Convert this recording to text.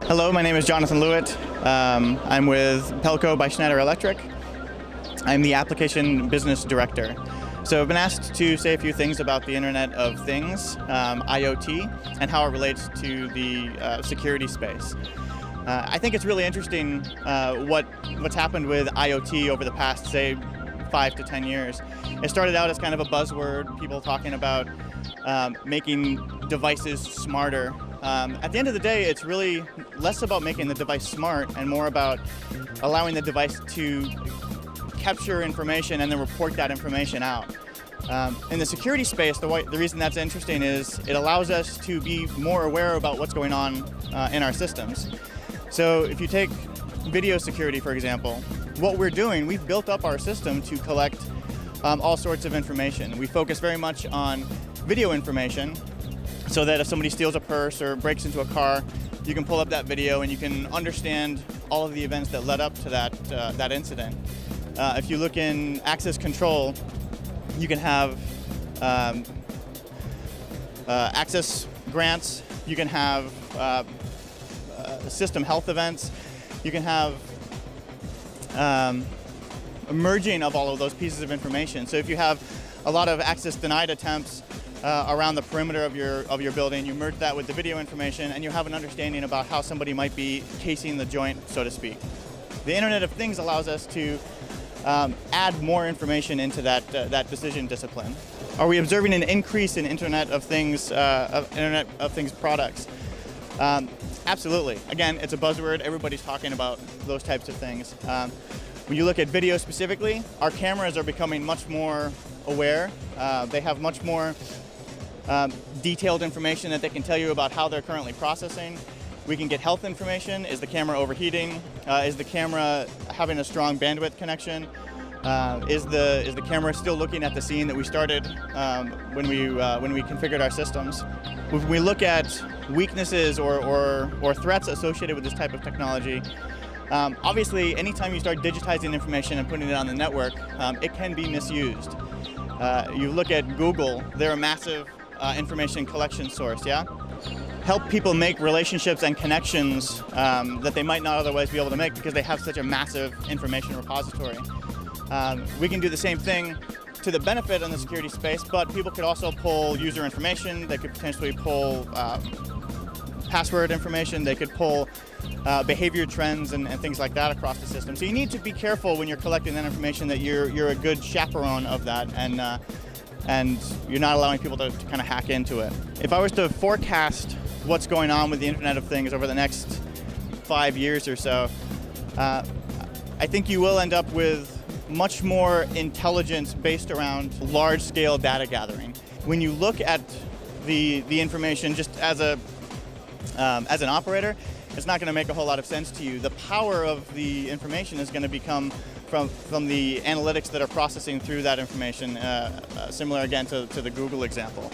Hello, my name is Jonathan Lewit. I'm with PELCO by Schneider Electric. I'm the Application Business Director. So I've been asked to say a few things about the Internet of Things, IoT, and how it relates to the security space. I think it's really interesting what's happened with IoT over the past, say, 5 to 10 years. It started out as kind of a buzzword, people talking about making devices smarter. At the end of the day, it's really less about making the device smart and more about allowing the device to capture information and then report that information out. In the security space, the reason that's interesting is it allows us to be more aware about what's going on in our systems. So if you take video security, for example, what we're doing, we've built up our system to collect all sorts of information. We focus very much on video information so that if somebody steals a purse or breaks into a car, you can pull up that video and you can understand all of the events that led up to that incident. If you look in access control, you can have access grants, you can have system health events, you can have a merging of all of those pieces of information. So if you have a lot of access denied attempts around the perimeter of your building, you merge that with the video information and you have an understanding about how somebody might be casing the joint, so to speak. The Internet of Things allows us to add more information into that decision discipline. Are we observing an increase in Internet of Things products? Absolutely. Again, it's a buzzword. Everybody's talking about those types of things. When you look at video specifically, our cameras are becoming much more aware. They have much more detailed information that they can tell you about how they're currently processing. We can get health information. Is the camera overheating? Is the camera having a strong bandwidth connection? Is the camera still looking at the scene that we started when we configured our systems? When we look at weaknesses or threats associated with this type of technology, obviously, anytime you start digitizing information and putting it on the network, it can be misused. You look at Google; they're a massive information collection source. Yeah. Help people make relationships and connections that they might not otherwise be able to make because they have such a massive information repository. We can do the same thing to the benefit in the security space, but people could also pull user information. They could potentially pull password information. They could pull behavior trends and things like that across the system. So you need to be careful when you're collecting that information that you're a good chaperone of that and you're not allowing people to kind of hack into it. If I was to forecast what's going on with the Internet of Things over the next 5 years or so, I think you will end up with much more intelligence based around large-scale data gathering. When you look at the information just as an operator, it's not going to make a whole lot of sense to you. The power of the information is going to become from the analytics that are processing through that information, similar again to the Google example.